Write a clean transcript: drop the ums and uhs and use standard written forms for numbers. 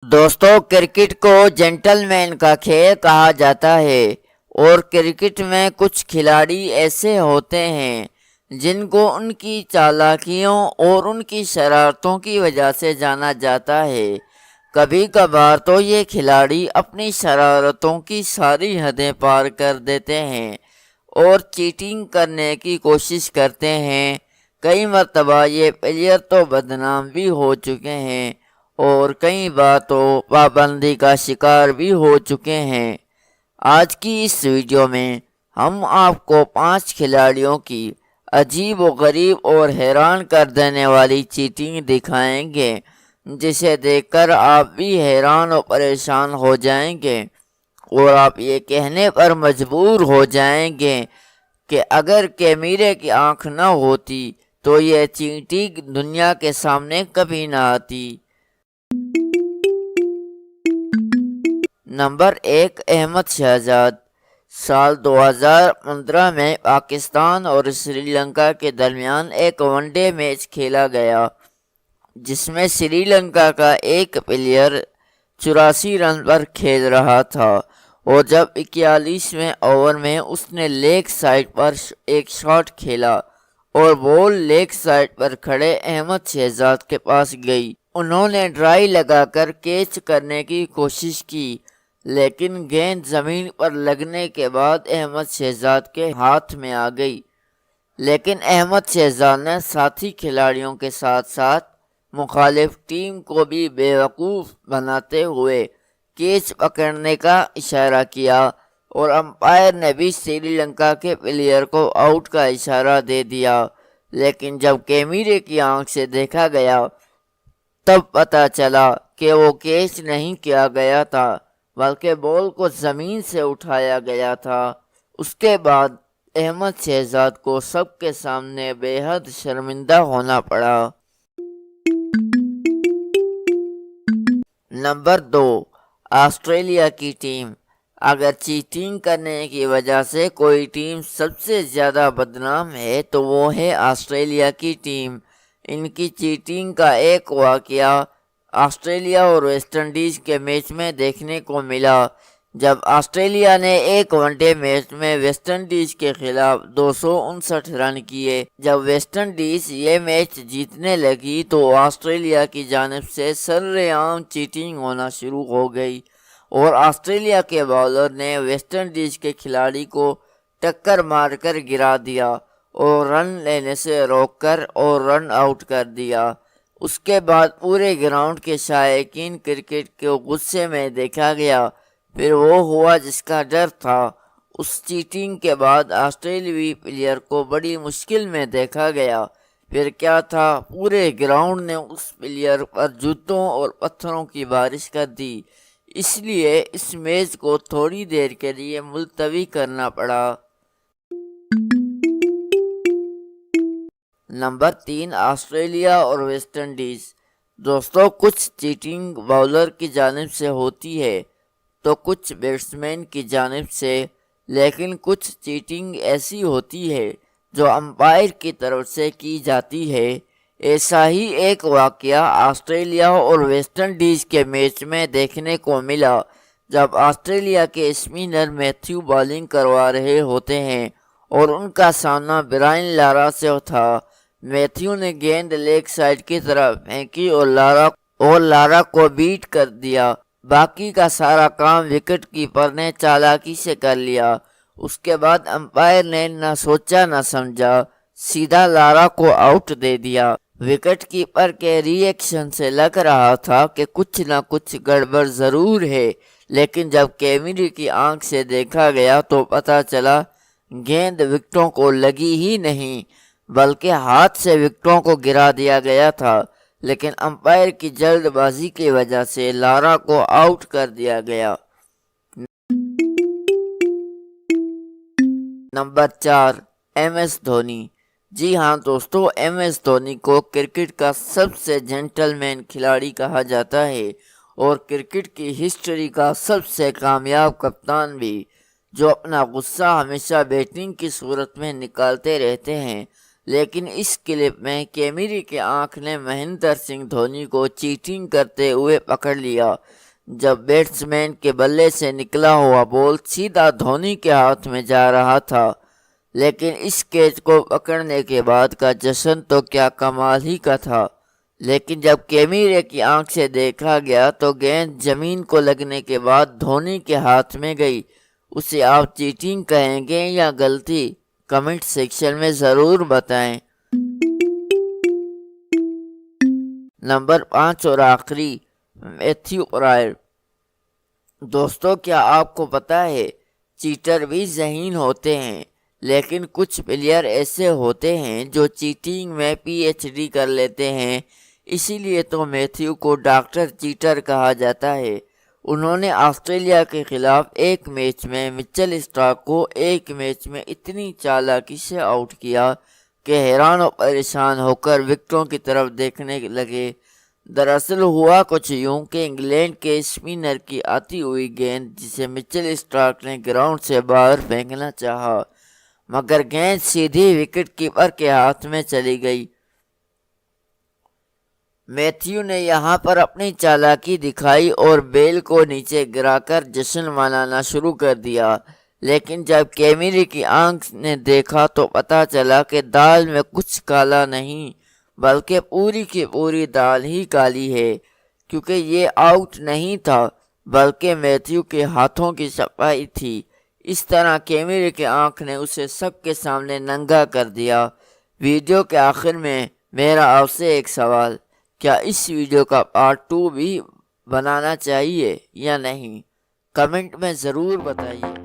दोस्तों, क्रिकेट को जेंटलमैन का खेल कहा जाता है और क्रिकेट में कुछ खिलाड़ी ऐसे होते हैं जिनको उनकी चालाकियों और उनकी शरारतों की वजह से जाना जाता है। कभी कभार तो ये खिलाड़ी अपनी शरारतों की सारी हदें पार कर देते हैं और चीटिंग करने की कोशिश करते हैं। कई मर्तबा ये प्लेयर तो बदनाम भी हो चुके हैं और कई बार तो पाबंदी का शिकार भी हो चुके हैं। आज की इस वीडियो में हम आपको 5 खिलाड़ियों की अजीब व गरीब और हैरान कर देने वाली चीटिंग दिखाएंगे, जिसे देखकर आप भी हैरान और परेशान हो जाएंगे और आप ये कहने पर मजबूर हो जाएंगे कि अगर कैमरे की आंख न होती तो ये चीटिंग दुनिया के सामने कभी ना आती। नंबर 1, अहमद शहजाद। साल 2015 में पाकिस्तान और श्रीलंका के दरमियान एक वनडे मैच खेला गया, जिसमें श्रीलंका का एक प्लेयर 84 रन पर खेल रहा था और जब 41वें ओवर में उसने लेग साइड पर एक शॉट खेला और बॉल लेग साइड पर खड़े अहमद शहजाद के पास गई। उन्होंने ड्राई लगाकर कैच करने की कोशिश की, लेकिन गेंद जमीन पर लगने के बाद अहमद शहजाद के हाथ में आ गई। लेकिन अहमद शहजाद ने साथी खिलाड़ियों के साथ साथ मुखालिफ टीम को भी बेवकूफ़ बनाते हुए कैच पकड़ने का इशारा किया और अंपायर ने भी श्रीलंका के प्लेयर को आउट का इशारा दे दिया। लेकिन जब कैमरे की आंख से देखा गया तब पता चला कि वो कैच नहीं किया गया था, बल्कि बॉल को ज़मीन से उठाया गया था। उसके बाद अहमद शहजाद को सबके सामने बेहद शर्मिंदा होना पड़ा। नंबर 2, ऑस्ट्रेलिया की टीम। अगर चीटिंग करने की वजह से कोई टीम सबसे ज़्यादा बदनाम है तो वो है ऑस्ट्रेलिया की टीम। इनकी चीटिंग का एक वाक़या ऑस्ट्रेलिया और वेस्ट इंडीज़ के मैच में देखने को मिला, जब ऑस्ट्रेलिया ने एक वनडे मैच में वेस्ट इंडीज़ के खिलाफ 259 रन किए। जब वेस्ट इंडीज़ ये मैच जीतने लगी तो ऑस्ट्रेलिया की जानिब से सरेआम चीटिंग होना शुरू हो गई और ऑस्ट्रेलिया के बॉलर ने वेस्ट इंडीज़ के खिलाड़ी को टक्कर मारकर गिरा दिया और रन लेने से रोककर और रन आउट कर दिया। उसके बाद पूरे ग्राउंड के शायकीन क्रिकेट को गुस्से में देखा गया। फिर वो हुआ जिसका डर था। उस चीटिंग के बाद ऑस्ट्रेलियाई प्लेयर को बड़ी मुश्किल में देखा गया। फिर क्या था, पूरे ग्राउंड ने उस प्लेयर पर जूतों और पत्थरों की बारिश कर दी। इसलिए इस मैच को थोड़ी देर के लिए मुलतवी करना पड़ा। नंबर 3, ऑस्ट्रेलिया और वेस्ट इंडीज़। दोस्तों, कुछ चीटिंग बॉलर की जानिब से होती है तो कुछ बैट्समैन की जानिब से, लेकिन कुछ चीटिंग ऐसी होती है जो अंपायर की तरफ से की जाती है। ऐसा ही एक वाक़या ऑस्ट्रेलिया और वेस्ट इंडीज़ के मैच में देखने को मिला, जब ऑस्ट्रेलिया के स्पिनर मैथ्यू बॉलिंग करवा रहे होते हैं और उनका सामना ब्रायन लारा से था। मैथ्यू ने गेंद लेग साइड की तरफ फेंकी और लारा को बीट कर दिया। बाकी का सारा काम विकेट कीपर ने चालाकी से कर लिया। उसके बाद अंपायर ने न सोचा न समझा, सीधा लारा को आउट दे दिया। विकेट कीपर के रिएक्शन से लग रहा था कि कुछ न कुछ गड़बड़ ज़रूर है, लेकिन जब कैमरे की आंख से देखा गया तो पता चला गेंद विकेटों को लगी ही नहीं, बल्कि हाथ से विकेटों को गिरा दिया गया था। लेकिन अंपायर की जल्दबाजी की वजह से लारा को आउट कर दिया गया। Number 4, MS Dhoni. जी हाँ दोस्तों, एमएस धोनी को क्रिकेट का सबसे जेंटलमैन खिलाड़ी कहा जाता है और क्रिकेट की हिस्ट्री का सबसे कामयाब कप्तान भी, जो अपना गुस्सा हमेशा बैटिंग की सूरत में निकालते रहते हैं। لیکن اس کلپ میں کیمری کی آنکھ نے مہندر سنگھ دھونی کو چیٹنگ کرتے ہوئے پکڑ لیا جب بیٹسمین کے بلے سے نکلا ہوا بال سیدھا دھونی کے ہاتھ میں جا رہا تھا، لیکن اس کیچ کو پکڑنے کے بعد کا جشن تو کیا کمال ہی کا تھا۔ لیکن جب کیمرے کی آنکھ سے دیکھا گیا تو گیند زمین کو لگنے کے بعد دھونی کے ہاتھ میں گئی۔ اسے آپ چیٹنگ کہیں گے یا غلطی؟ کمنٹ سیکشن میں ضرور بتائیں۔ نمبر 5 اور آخری، میتھیو رائر۔ دوستو، کیا آپ کو پتا ہے چیٹر بھی ذہین ہوتے ہیں، لیکن کچھ پلیئر ایسے ہوتے ہیں جو چیٹنگ میں پی ایچ ڈی کر لیتے ہیں، اسی لیے تو میتھیو کو ڈاکٹر چیٹر کہا جاتا ہے۔ انہوں نے آسٹریلیا کے خلاف ایک میچ میں مچل اسٹارک کو ایک میچ میں اتنی چالاکی سے آؤٹ کیا کہ حیران و پریشان ہو کر وکٹوں کی طرف دیکھنے لگے۔ دراصل ہوا کچھ یوں کہ انگلینڈ کے اسپنر کی آتی ہوئی گیند جسے مچل اسٹارک نے گراؤنڈ سے باہر پھینکنا چاہا، مگر گیند سیدھی وکٹ کیپر کے ہاتھ میں چلی گئی۔ میتھیو نے یہاں پر اپنی چالاکی دکھائی اور بیل کو نیچے گرا کر جشن منانا شروع کر دیا، لیکن جب کیمرے کی آنکھ نے دیکھا تو پتہ چلا کہ دال میں کچھ کالا نہیں بلکہ پوری کی پوری دال ہی کالی ہے، کیونکہ یہ آؤٹ نہیں تھا بلکہ میتھیو کے ہاتھوں کی صفائی تھی۔ اس طرح کیمرے کی آنکھ نے اسے سب کے سامنے ننگا کر دیا۔ ویڈیو کے آخر میں میرا آپ سے ایک سوال، کیا اس ویڈیو کا پارٹ 2 بھی بنانا چاہیے یا نہیں؟ کمنٹ میں ضرور بتائیے۔